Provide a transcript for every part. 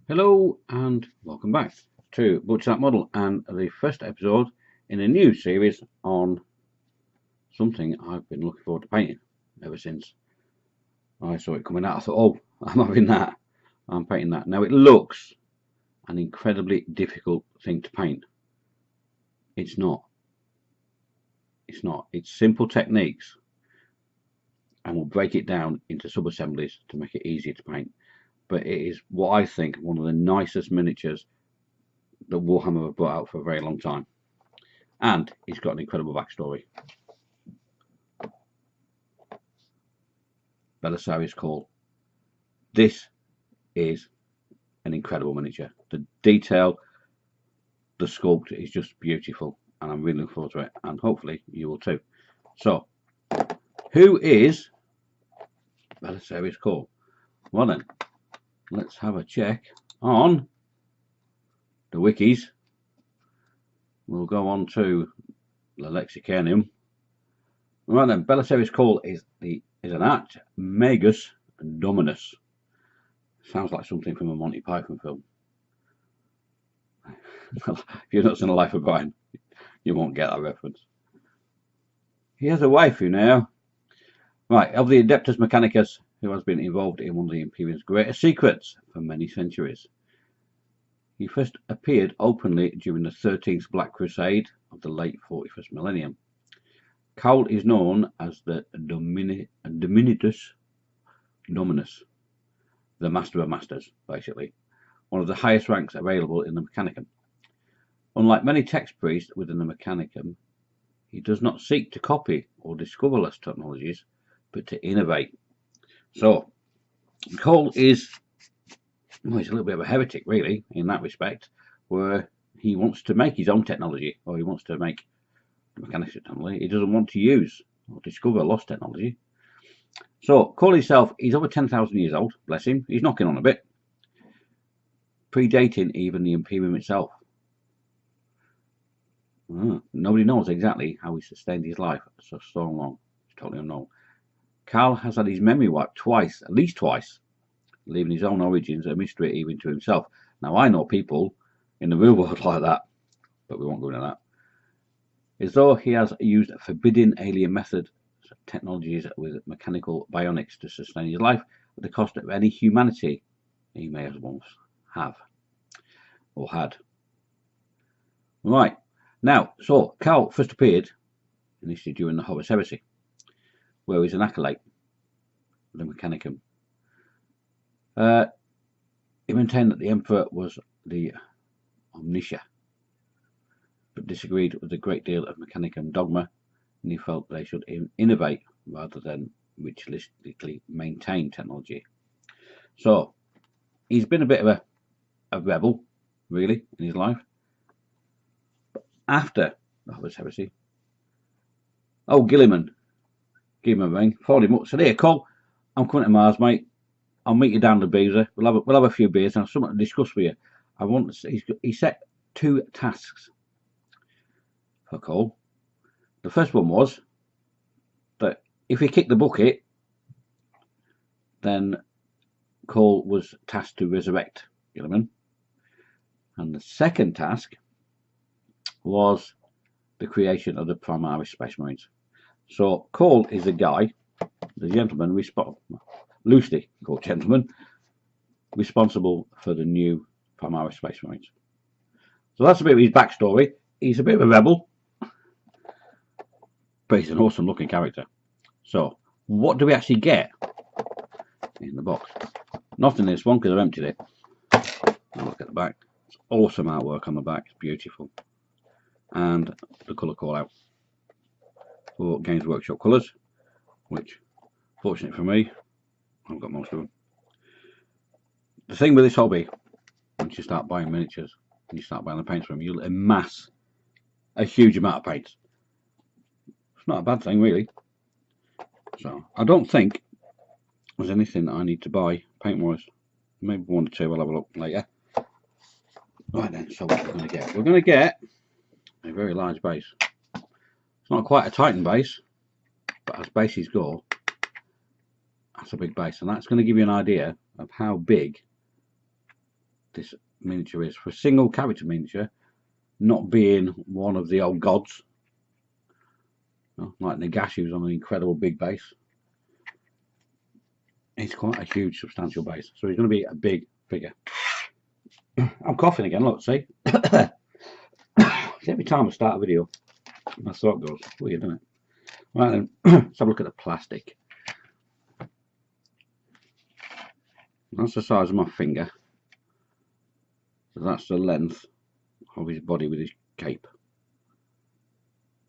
Hello and welcome back to Butch That Model and the first episode in a new series on something I've been looking forward to painting ever since I saw it coming out. I thought, oh, I'm having that, I'm painting that. Now it looks an incredibly difficult thing to paint. It's not. It's simple techniques, and we'll break it down into sub-assemblies to make it easier to paint. But it is what I think one of the nicest miniatures that Warhammer have brought out for a very long time, and it's got an incredible backstory. Belisarius Cawl. This is an incredible miniature. The detail, the sculpt is just beautiful, and I'm really looking forward to it, and hopefully you will too. So, who is Belisarius Cawl? Well then, let's have a check on the wikis. We'll go on to the Lexicanium. Right then, Belisarius Cawl is an act magus dominus. Sounds like something from a Monty Python film. If you've not seen A Life of Brian, you won't get that reference. He has a waifu now. Right, of the Adeptus Mechanicus, who has been involved in one of the Imperium's greatest secrets for many centuries. He first appeared openly during the 13th Black Crusade of the late 41st millennium. Cawl is known as the Dominatus Dominus, the Master of Masters, basically, one of the highest ranks available in the Mechanicum. Unlike many text priests within the Mechanicum, he does not seek to copy or discover lost technologies, but to innovate. So, Cawl is, well, he's a little bit of a heretic, really, in that respect, where he wants to make his own technology, or he wants to make mechanical technology. He doesn't want to use or discover lost technology. So, Cawl himself, he's over 10,000 years old, bless him. He's knocking on a bit, predating even the Imperium itself. Nobody knows exactly how he sustained his life for so long. It's totally unknown. Cawl has had his memory wiped twice, at least twice, leaving his own origins a mystery even to himself. Now, I know people in the real world like that, but we won't go into that. As though he has used forbidden alien methods, technologies with mechanical bionics to sustain his life at the cost of any humanity he may have once have or had. Right, now, so Cawl first appeared initially during the Horus Heresy, where he's an acolyte of the Mechanicum. He maintained that the Emperor was the Omniscia, but disagreed with a great deal of Mechanicum dogma, and he felt they should innovate rather than ritualistically maintain technology. So, he's been a bit of a rebel, really, in his life. But after the Horus Heresy, Gilliman gave him a ring, phoned him up, said, "Hey, Cawl, I'm coming to Mars, mate. I'll meet you down the Boozer. We'll have a few beers and have something to discuss with you." He set 2 tasks for Cawl. The first one was that if he kicked the bucket, then Cawl was tasked to resurrect Gilliman. And the second task was the creation of the Primaris Space Marines. So Cawl is the guy, the gentleman, loosely called gentleman, responsible for the new Primaris Space Marines. So that's a bit of his backstory. He's a bit of a rebel, but he's an awesome looking character. So what do we actually get in the box? Nothing in this one because I've emptied it. Now look at the back. It's awesome artwork on the back. It's beautiful. And the colour call out for Games Workshop colours, which, fortunately for me, I've got most of them. The thing with this hobby, once you start buying miniatures and you start buying the paints from them, you'll amass a huge amount of paints. It's not a bad thing, really. So I don't think there's anything that I need to buy paint wise maybe 1 or 2. We'll have a look later. Right then, so what we're going to get? We're going to get a very large base. It's not quite a Titan base, but as bases go, that's a big base, and that's going to give you an idea of how big this miniature is. For a single character miniature, not being one of the old gods, like Nagashi, who's on an incredible big base, it's quite a huge, substantial base. So he's going to be a big figure. I'm coughing again, look, see? Every time I start a video, my throat goes weird, doesn't it? Right then, let's have a look at the plastic. That's the size of my finger. So that's the length of his body with his cape.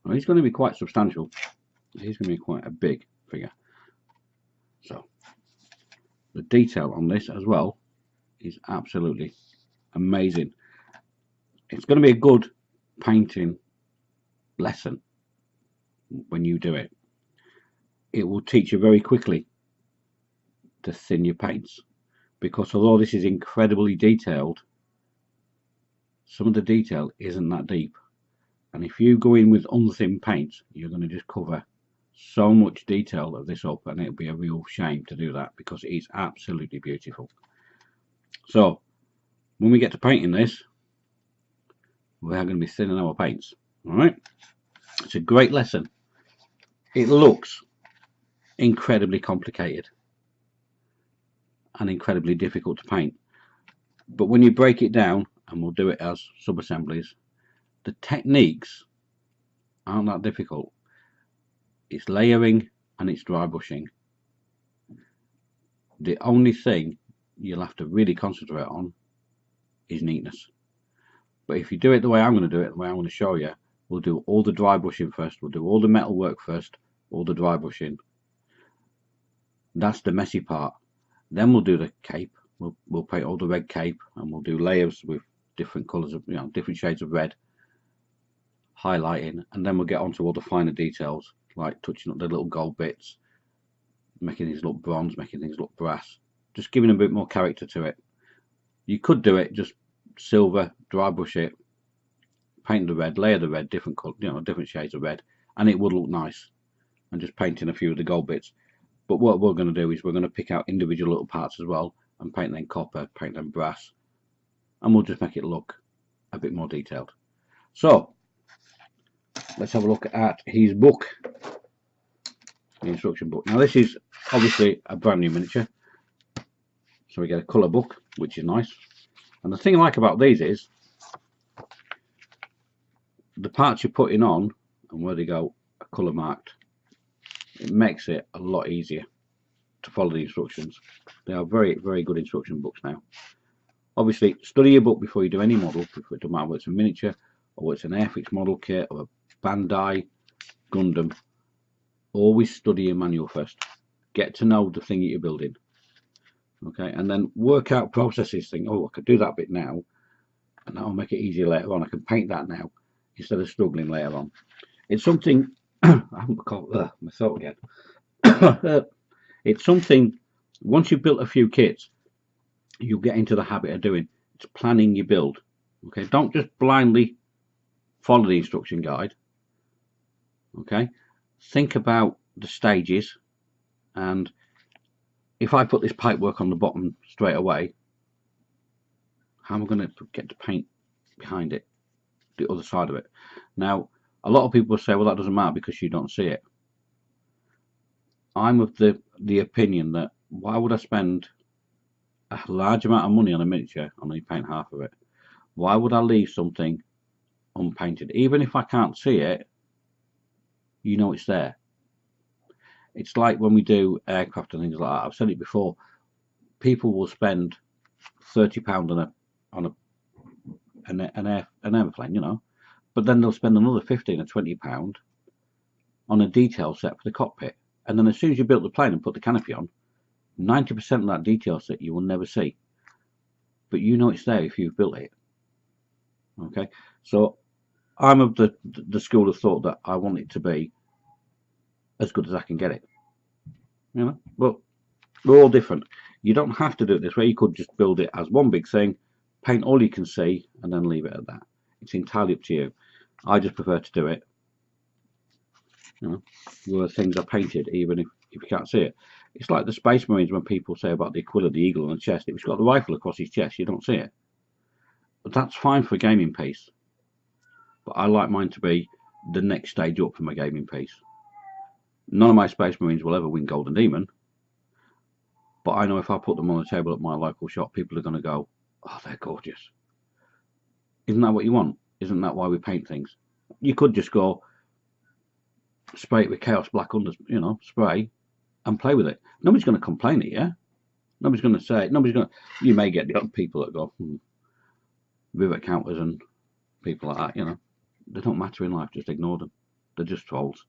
Well, he's going to be quite substantial. He's going to be quite a big figure. So, the detail on this as well is absolutely amazing. It's going to be a good painting lesson when you do it. It will teach you very quickly to thin your paints, because although this is incredibly detailed, some of the detail isn't that deep, and if you go in with unthin paints, you're going to just cover so much detail of this up, and it'll be a real shame to do that, because it is absolutely beautiful. So when we get to painting this, we are going to be thinning our paints. All right, it's a great lesson. It looks incredibly complicated and incredibly difficult to paint, but when you break it down, and we'll do it as sub-assemblies, the techniques aren't that difficult. It's layering and it's dry brushing. The only thing you'll have to really concentrate on is neatness. But if you do it the way I'm going to do it, the way I'm going to show you, we'll do all the dry brushing first. We'll do all the metal work first, all the dry brushing. That's the messy part. Then we'll do the cape. We'll paint all the red cape, and we'll do layers with different colours of, different shades of red, highlighting, and then we'll get onto all the finer details, like touching up the little gold bits, making things look bronze, making things look brass, just giving a bit more character to it. You could do it just silver, dry brush it, paint the red, layer the red, different color, different shades of red, and it would look nice, and just painting a few of the gold bits. But what we're going to do is we're going to pick out individual little parts as well, and paint them copper, paint them brass, and we'll just make it look a bit more detailed. So let's have a look at his book, the instruction book. Now this is obviously a brand new miniature, so we get a colour book, which is nice. And the thing I like about these is the parts you're putting on and where they go are colour marked. It makes it a lot easier to follow the instructions. They are very, very good instruction books now. Obviously, study your book before you do any model. It doesn't matter whether it's a miniature or it's an Airfix model kit or a Bandai Gundam. Always study your manual first. Get to know the thing that you're building. Okay, and then work out processes. Think, oh, I could do that bit now, and that'll make it easier later on. I can paint that now instead of struggling later on. It's something I haven't caught my thought again. It's something, once you've built a few kits, you'll get into the habit of doing. It's planning your build. Okay, don't just blindly follow the instruction guide. Okay, think about the stages, and if I put this pipework on the bottom straight away, how am I going to get the paint behind it, the other side of it? Now, a lot of people say, well, that doesn't matter because you don't see it. I'm of the opinion that why would I spend a large amount of money on a miniature and only paint half of it? Why would I leave something unpainted? Even if I can't see it, you know it's there. It's like when we do aircraft and things like that. I've said it before. People will spend £30 on an airplane, but then they'll spend another £15 or £20 on a detail set for the cockpit. And then as soon as you build the plane and put the canopy on, 90% of that detail set you will never see. But you know it's there if you've built it. Okay, so I'm of the school of thought that I want it to be as good as I can get it. But we're all different. You don't have to do it this way. You could just build it as one big thing, paint all you can see, and then leave it at that. It's entirely up to you. I just prefer to do it, you know, where things are painted, even if you can't see it. It's like the Space Marines when people say about the Aquila, the eagle on the chest. If he's got the rifle across his chest, you don't see it. But that's fine for a gaming piece. But I like mine to be the next stage up from a gaming piece. None of my Space Marines will ever win Golden Demon. But I know if I put them on the table at my local shop, people are going to go, oh, they're gorgeous. Isn't that what you want? Isn't that why we paint things? You could just go spray it with Chaos Black under, you know, spray and play with it. Nobody's going to complain at you. Nobody's going to say, you may get the other people that go, rivet counters and people like that, you know. They don't matter in life, just ignore them. They're just trolls.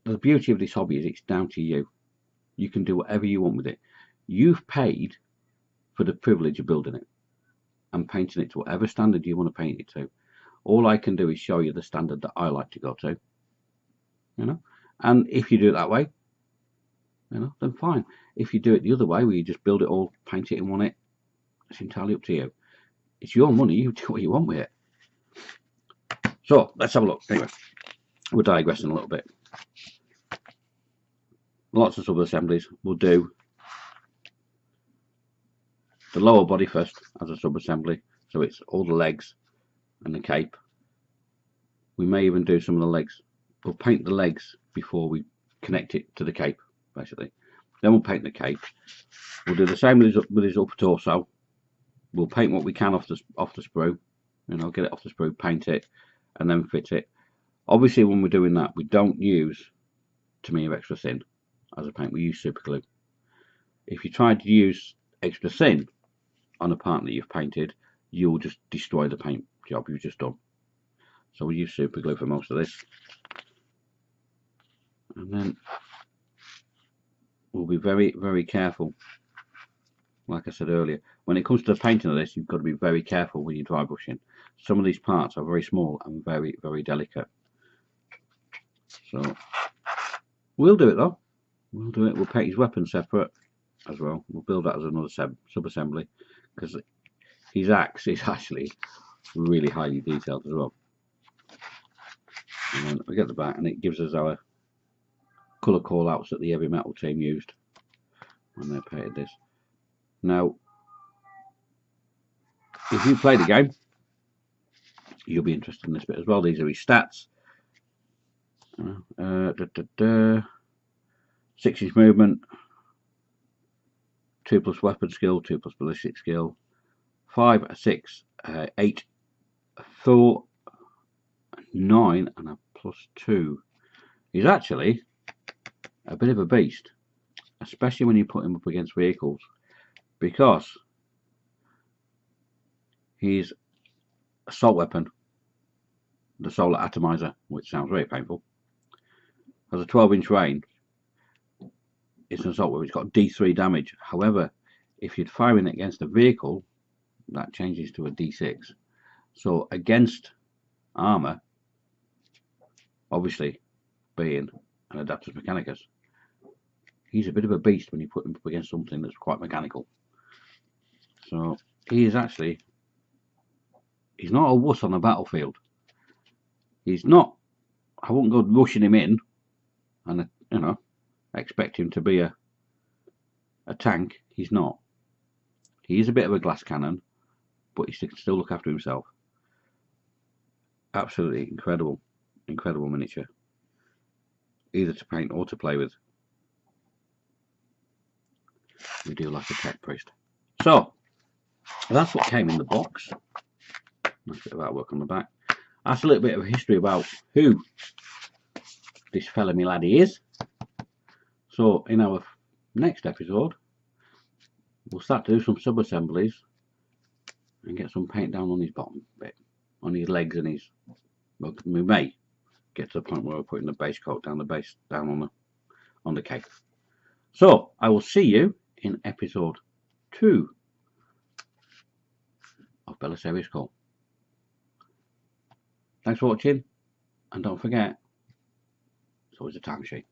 The beauty of this hobby is it's down to you. You can do whatever you want with it. You've paid for the privilege of building it and painting it to whatever standard you want to paint it to. All I can do is show you the standard that I like to go to, you know. And if you do it that way, you know, then fine. If you do it the other way, where you just build it all, paint it and want it, it's entirely up to you. It's your money. You do what you want with it. So let's have a look. Anyway, we're digressing a little bit. Lots of sub-assemblies. We'll do the lower body first as a sub-assembly. So it's all the legs and the cape. We may even do some of the legs. We'll paint the legs before we connect it to the cape, basically. Then we'll paint the cape. We'll do the same with his upper torso. We'll paint what we can off the sprue. You know, get it off the sprue, paint it, and then fit it. Obviously, when we're doing that, we don't use Tamiya Extra Thin as a paint. We use super glue. If you try to use extra thin on a part that you've painted, you'll just destroy the paint job you've just done. So we use super glue for most of this. And then we'll be very, very careful. Like I said earlier, when it comes to the painting of this, you've got to be very careful when you're dry brushing. Some of these parts are very small and very, very delicate. So we'll do it though. We'll do it. We'll paint his weapon separate as well. We'll build that as another sub-assembly, because his axe is actually really highly detailed as well. And then we get the back, and it gives us our colour call outs that the heavy metal team used when they painted this. Now, if you play the game, you'll be interested in this bit as well. These are his stats. 6-inch movement, 2+ weapon skill, 2+ ballistic skill, 5, 6, 8, 4, 9, and a +2. He's actually a bit of a beast, especially when you put him up against vehicles, because his assault weapon, the solar atomizer, which sounds very painful, has a 12-inch range. It's an assault weapon. It's got D3 damage. However, if you're firing it against a vehicle, that changes to a D6. So against armor, obviously being an Adeptus Mechanicus, he's a bit of a beast when you put him up against something that's quite mechanical. So he is actually, he's not a wuss on the battlefield. He's not, I wouldn't go rushing him in and, you know, expect him to be a tank. He's not. He is a bit of a glass cannon, but he can still look after himself. Absolutely incredible, incredible miniature, either to paint or to play with. We do like a tech priest. So that's what came in the box. Nice bit of artwork on the back. That's a little bit of history about who this fella me laddie is. So in our next episode, we'll start to do some sub-assemblies and get some paint down on his bottom bit, on his legs and his, well, we may get to the point where we're putting the base coat down, on the cape. So I will see you in episode 2 of Belisarius Cawl. Thanks for watching, and don't forget, it's always a time machine.